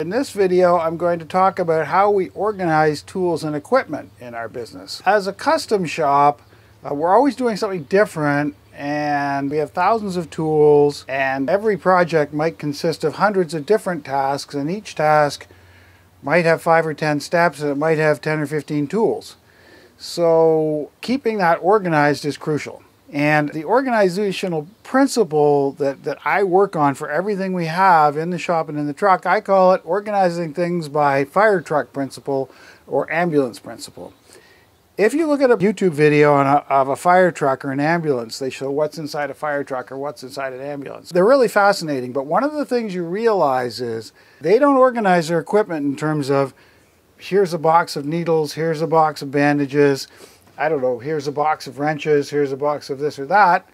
In this video, I'm going to talk about how we organize tools and equipment in our business. As a custom shop, we're always doing something different, and we have thousands of tools, and every project might consist of hundreds of different tasks, and each task might have 5 or 10 steps, and it might have 10 or 15 tools. So keeping that organized is crucial. And the organizational principle that I work on for everything we have in the shop and in the truck, I call it organizing things by Firetruck principle or ambulance principle. If you look at a YouTube video of a fire truck or an ambulance, they show what's inside a fire truck or what's inside an ambulance. They're really fascinating, but one of the things you realize is they don't organize their equipment in terms of here's a box of needles, here's a box of bandages, I don't know, here's a box of wrenches, here's a box of this or that.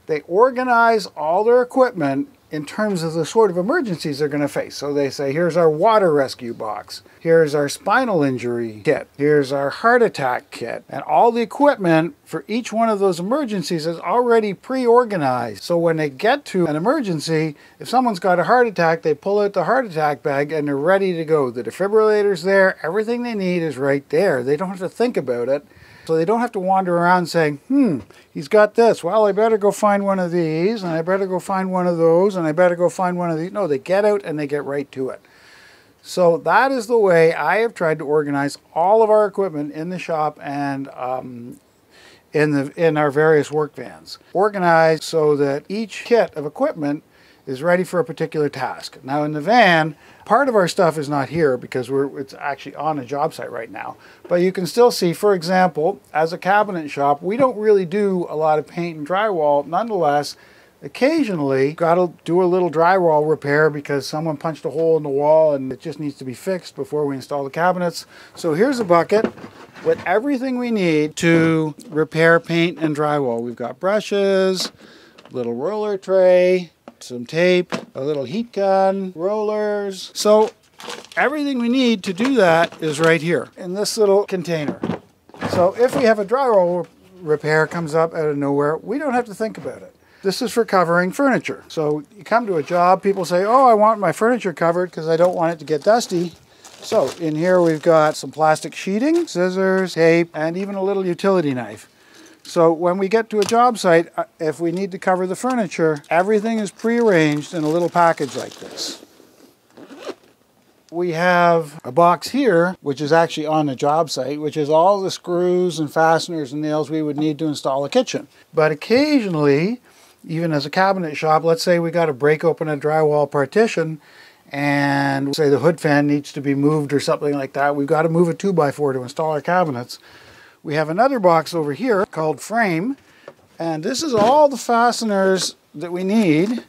They organize all their equipment in terms of the sort of emergencies they're going to face. So they say, here's our water rescue box, here's our spinal injury kit, here's our heart attack kit. And all the equipment for each one of those emergencies is already pre-organized. So when they get to an emergency, if someone's got a heart attack, they pull out the heart attack bag and they're ready to go. The defibrillator's there, everything they need is right there. They don't have to think about it. So they don't have to wander around saying, he's got this. Well, I better go find one of these, and I better go find one of those, and I better go find one of these. No, they get out and they get right to it. So that is the way I have tried to organize all of our equipment in the shop and in our various work vans. Organized so that each kit of equipment is ready for a particular task. Now in the van, part of our stuff is not here because it's actually on a job site right now. But you can still see, for example, as a cabinet shop, we don't really do a lot of paint and drywall. Nonetheless, occasionally, got to do a little drywall repair because someone punched a hole in the wall and it just needs to be fixed before we install the cabinets. So here's a bucket with everything we need to repair paint and drywall. We've got brushes, little roller tray, some tape, a little heat gun, rollers. So everything we need to do that is right here in this little container. So if we have a drywall repair comes up out of nowhere, we don't have to think about it. This is for covering furniture. So you come to a job, people say, oh, I want my furniture covered because I don't want it to get dusty. So in here we've got some plastic sheeting, scissors, tape, and even a little utility knife. So when we get to a job site, if we need to cover the furniture, everything is prearranged in a little package like this. We have a box here, which is actually on the job site, which is all the screws and fasteners and nails we would need to install a kitchen. But occasionally, even as a cabinet shop, let's say we got to break open a drywall partition and say the hood fan needs to be moved or something like that. We've got to move a 2x4 to install our cabinets. We have another box over here called frame, and this is all the fasteners that we need,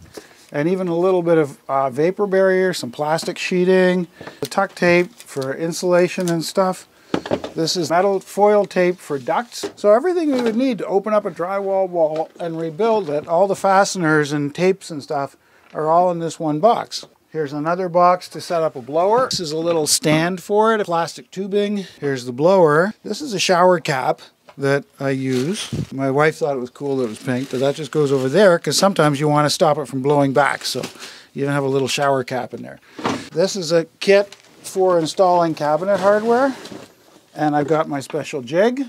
and even a little bit of vapor barrier, some plastic sheeting, the tuck tape for insulation and stuff. This is metal foil tape for ducts. So everything we would need to open up a drywall wall and rebuild it, all the fasteners and tapes and stuff are all in this one box. Here's another box to set up a blower. This is a little stand for it, plastic tubing. Here's the blower. This is a shower cap that I use. My wife thought it was cool that it was pink, but that just goes over there because sometimes you want to stop it from blowing back. So you have a little shower cap in there. This is a kit for installing cabinet hardware. And I've got my special jig.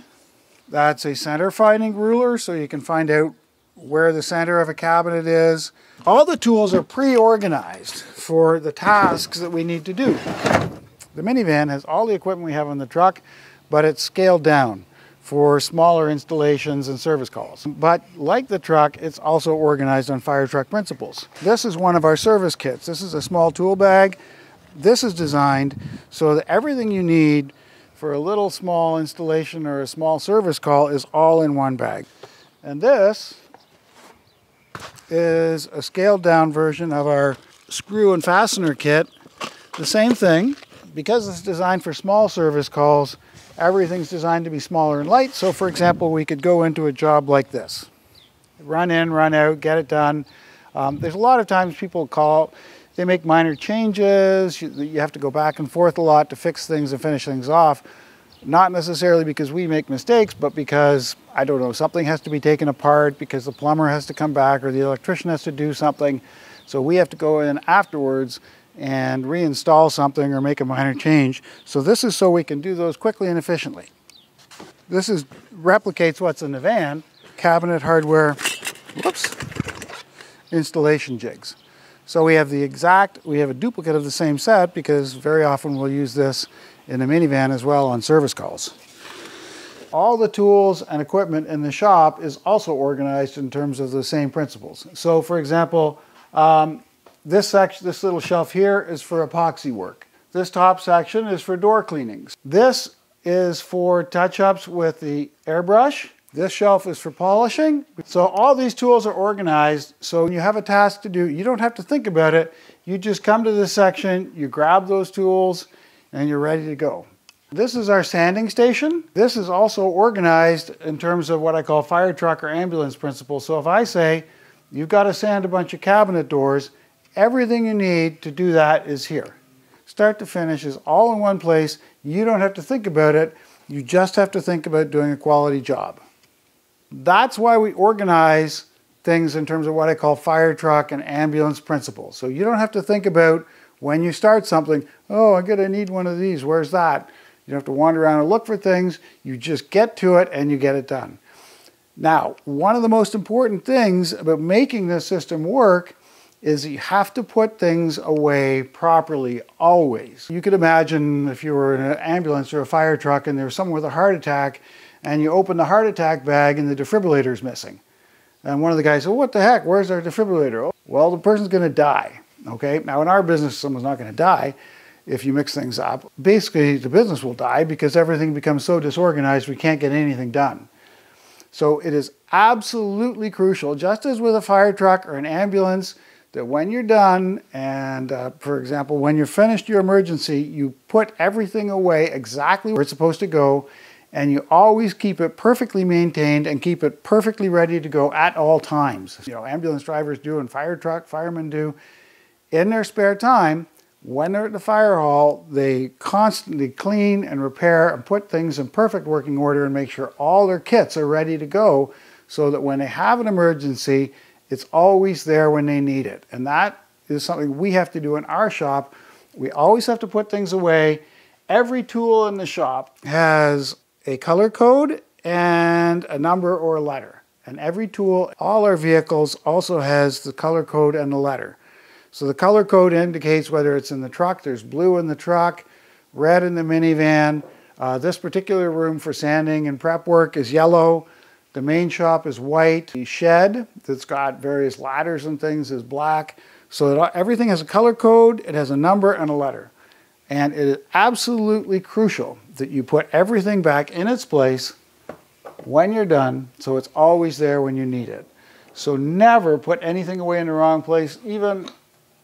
That's a center finding ruler so you can find out where the center of a cabinet is. All the tools are pre-organized for the tasks that we need to do. The minivan has all the equipment we have on the truck, but it's scaled down for smaller installations and service calls. But like the truck, it's also organized on Firetruck principles. This is one of our service kits. This is a small tool bag. This is designed so that everything you need for a little small installation or a small service call is all in one bag. And this is a scaled down version of our screw and fastener kit. The same thing, because it's designed for small service calls, everything's designed to be smaller and light. So for example, we could go into a job like this. Run in, run out, get it done. There's a lot of times people call, they make minor changes, you have to go back and forth a lot to fix things and finish things off. Not necessarily because we make mistakes, but because, I don't know, something has to be taken apart because the plumber has to come back or the electrician has to do something. So we have to go in afterwards and reinstall something or make a minor change. So this is so we can do those quickly and efficiently. This replicates what's in the van, cabinet hardware, whoops, installation jigs. So we have a duplicate of the same set because very often we'll use this in a minivan as well on service calls. All the tools and equipment in the shop is also organized in terms of the same principles. So for example, this little shelf here is for epoxy work. This top section is for door cleanings. This is for touch-ups with the airbrush. This shelf is for polishing. So all these tools are organized, so when you have a task to do, you don't have to think about it. You just come to this section, you grab those tools, and you're ready to go. This is our sanding station. This is also organized in terms of what I call Firetruck or ambulance principle. So if I say, you've got to sand a bunch of cabinet doors, everything you need to do that is here. Start to finish is all in one place. You don't have to think about it. You just have to think about doing a quality job. That's why we organize things in terms of what I call Firetruck and ambulance principles. So you don't have to think about when you start something, oh, I'm gonna need one of these, where's that? You don't have to wander around and look for things. You just get to it and you get it done. Now, one of the most important things about making this system work is you have to put things away properly, always. You could imagine if you were in an ambulance or a fire truck and there was someone with a heart attack and you open the heart attack bag and the defibrillator is missing. And one of the guys said, well, what the heck, where's our defibrillator? Well, the person's gonna die, okay? Now in our business, someone's not gonna die if you mix things up. Basically, the business will die because everything becomes so disorganized we can't get anything done. So it is absolutely crucial, just as with a fire truck or an ambulance, that when you're done and, for example, when you're finished your emergency, you put everything away exactly where it's supposed to go, and you always keep it perfectly maintained and keep it perfectly ready to go at all times. You know, ambulance drivers do and fire truck, firemen do. In their spare time, when they're at the fire hall, they constantly clean and repair and put things in perfect working order and make sure all their kits are ready to go so that when they have an emergency, it's always there when they need it. And that is something we have to do in our shop. We always have to put things away. Every tool in the shop has a color code and a number or a letter. And every tool, all our vehicles also has the color code and the letter. So the color code indicates whether it's in the truck. There's blue in the truck, red in the minivan. This particular room for sanding and prep work is yellow. The main shop is white. The shed that's got various ladders and things is black. So that everything has a color code, it has a number and a letter. And it is absolutely crucial that you put everything back in its place when you're done, so it's always there when you need it. So never put anything away in the wrong place. Even,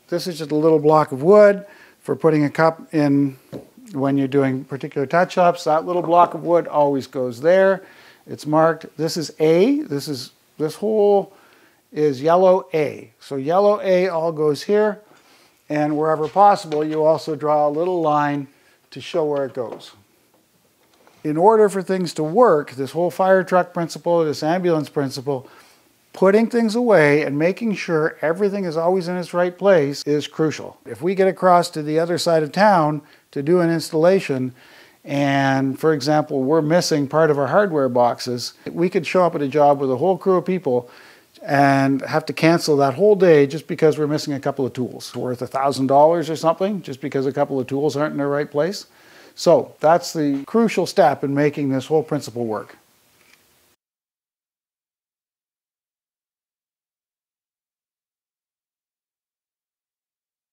this is just a little block of wood for putting a cup in when you're doing particular touch-ups. That little block of wood always goes there. It's marked, this is A, this whole is yellow A. So yellow A all goes here, and wherever possible, you also draw a little line to show where it goes. In order for things to work, this whole fire truck principle, this ambulance principle, putting things away and making sure everything is always in its right place is crucial. If we get across to the other side of town to do an installation, and for example, we're missing part of our hardware boxes, we could show up at a job with a whole crew of people and have to cancel that whole day just because we're missing a couple of tools. It's worth $1,000 or something just because a couple of tools aren't in the right place. So that's the crucial step in making this whole principle work.